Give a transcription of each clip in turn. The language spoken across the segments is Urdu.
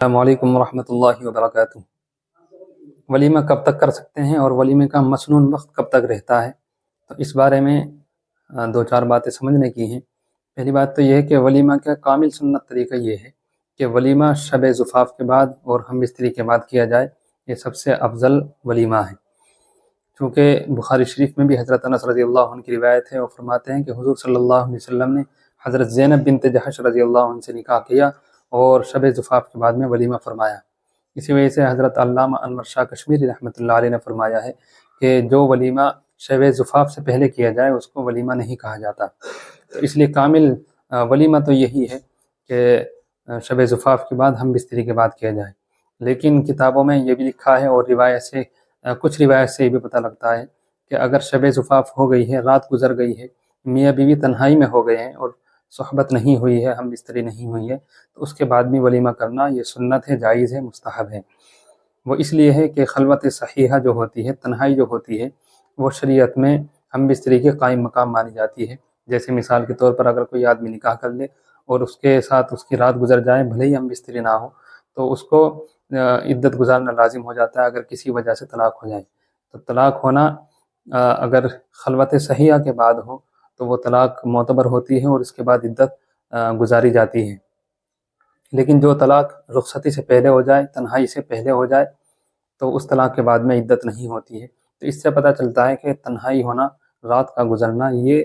السلام علیکم ورحمۃ اللہ وبرکاتہ۔ ولیمہ کب تک کر سکتے ہیں اور ولیمے کا مسنون وقت کب تک رہتا ہے؟ تو اس بارے میں دو چار باتیں سمجھنے کی ہیں۔ پہلی بات تو یہ ہے کہ ولیمہ کا کامل سنت طریقہ یہ ہے کہ ولیمہ شب زفاف کے بعد اور ہم بستری کے بعد کیا جائے، یہ سب سے افضل ولیمہ ہے۔ چونکہ بخاری شریف میں بھی حضرت انس رضی اللہ عنہ کی روایت ہے، وہ فرماتے ہیں کہ حضور صلی اللہ علیہ وسلم نے حضرت زینب بنت جحش رضی اللہ عنہ سے نکاح کیا اور شب زفاف کے بعد میں ولیمہ فرمایا۔ اسی وجہ سے حضرت علامہ انور شاہ کشمیری رحمۃ اللہ علیہ نے فرمایا ہے کہ جو ولیمہ شب زفاف سے پہلے کیا جائے اس کو ولیمہ نہیں کہا جاتا۔ تو اس لیے کامل ولیمہ تو یہی ہے کہ شب زفاف کے بعد ہم بستری کے بعد کیا جائے۔ لیکن کتابوں میں یہ بھی لکھا ہے اور روایت سے کچھ روایت سے یہ بھی پتہ لگتا ہے کہ اگر شب زفاف ہو گئی ہے، رات گزر گئی ہے، میاں بیوی تنہائی میں ہو گئے ہیں اور صحبت نہیں ہوئی ہے، ہم بستری نہیں ہوئی ہے، تو اس کے بعد بھی ولیمہ کرنا یہ سنت ہے، جائز ہے، مستحب ہے۔ وہ اس لیے ہے کہ خلوت صحیحہ جو ہوتی ہے، تنہائی جو ہوتی ہے، وہ شریعت میں ہم بستری کے قائم مقام مانی جاتی ہے۔ جیسے مثال کے طور پر اگر کوئی آدمی نکاح کر لے اور اس کے ساتھ اس کی رات گزر جائے، بھلے ہی ہم بستری نہ ہو، تو اس کو عدت گزارنا لازم ہو جاتا ہے اگر کسی وجہ سے طلاق ہو جائے۔ تو طلاق ہونا اگر خلوت صحیحہ کے بعد ہو تو وہ طلاق معتبر ہوتی ہے اور اس کے بعد عدت گزاری جاتی ہے۔ لیکن جو طلاق رخصتی سے پہلے ہو جائے، تنہائی سے پہلے ہو جائے، تو اس طلاق کے بعد میں عدت نہیں ہوتی ہے۔ تو اس سے پتہ چلتا ہے کہ تنہائی ہونا، رات کا گزرنا، یہ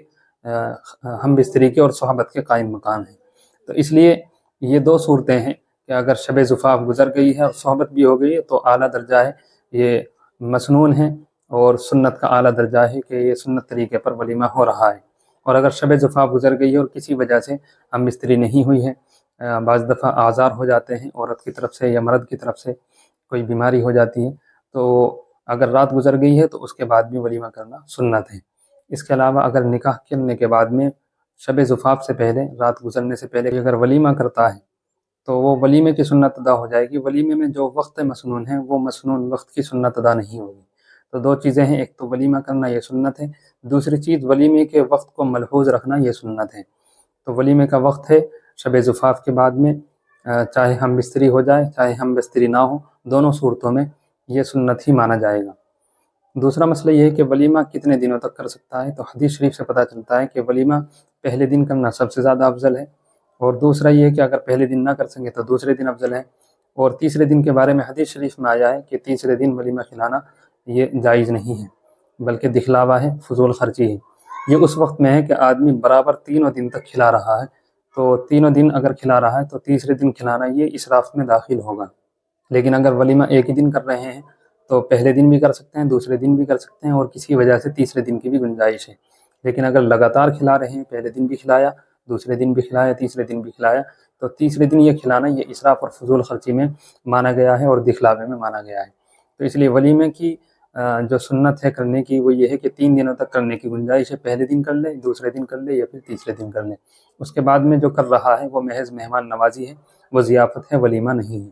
ہم بستری کے اور صحبت کے قائم مقام ہیں۔ تو اس لیے یہ دو صورتیں ہیں کہ اگر شب زفاف گزر گئی ہے اور صحبت بھی ہو گئی ہے تو اعلیٰ درجہ ہے، یہ مسنون ہے، اور سنت کا اعلیٰ درجہ ہے کہ یہ سنت طریقے پر ولیمہ ہو رہا ہے۔ اور اگر شب زفاف گزر گئی ہے اور کسی وجہ سے ہم بستری نہیں ہوئی ہے، بعض دفعہ آزار ہو جاتے ہیں عورت کی طرف سے یا مرد کی طرف سے، کوئی بیماری ہو جاتی ہے، تو اگر رات گزر گئی ہے تو اس کے بعد بھی ولیمہ کرنا سنت ہے۔ اس کے علاوہ اگر نکاح کرنے کے بعد میں شب زفاف سے پہلے، رات گزرنے سے پہلے اگر ولیمہ کرتا ہے تو وہ ولیمے کی سنت ادا ہو جائے گی۔ ولیمے میں جو وقت مسنون ہے وہ مسنون وقت کی سنت ادا نہیں ہوگی۔ تو دو چیزیں ہیں، ایک تو ولیمہ کرنا یہ سنت ہے، دوسری چیز ولیمے کے وقت کو ملحوظ رکھنا یہ سنت ہے۔ تو ولیمے کا وقت ہے شب زفاف کے بعد میں، چاہے ہم بستری ہو جائے چاہے ہم بستری نہ ہو، دونوں صورتوں میں یہ سنت ہی مانا جائے گا۔ دوسرا مسئلہ یہ ہے کہ ولیمہ کتنے دنوں تک کر سکتا ہے؟ تو حدیث شریف سے پتہ چلتا ہے کہ ولیمہ پہلے دن کرنا سب سے زیادہ افضل ہے، اور دوسرا یہ ہے کہ اگر پہلے دن نہ کر سکیں تو دوسرے دن افضل ہے، اور تیسرے دن کے بارے میں حدیث شریف میں آیا ہے کہ تیسرے دن ولیمہ کھلانا یہ جائز نہیں ہے، بلکہ دکھلاوا ہے، فضول خرچی ہے۔ یہ اس وقت میں ہے کہ آدمی برابر تینوں دن تک کھلا رہا ہے، تو تینوں دن اگر کھلا رہا ہے تو تیسرے دن کھلانا یہ اسراف میں داخل ہوگا۔ لیکن اگر ولیمہ ایک ہی دن کر رہے ہیں تو پہلے دن بھی کر سکتے ہیں، دوسرے دن بھی کر سکتے ہیں، اور کسی وجہ سے تیسرے دن کی بھی گنجائش ہے۔ لیکن اگر لگاتار کھلا رہے ہیں، پہلے دن بھی کھلایا، دوسرے دن بھی کھلایا، تیسرے دن بھی کھلایا، تو تیسرے دن یہ کھلانا یہ اسراف اور فضول خرچی میں مانا گیا ہے اور دکھلاوے میں مانا گیا ہے۔ تو اس لیے ولیمے کی جو سنت ہے کرنے کی وہ یہ ہے کہ 3 دنوں تک کرنے کی گنجائش ہے، پہلے دن کر لے، دوسرے دن کر لے، یا پھر تیسرے دن کر لے۔ اس کے بعد میں جو کر رہا ہے وہ محض مہمان نوازی ہے، وہ ضیافت ہے، ولیمہ نہیں ہے۔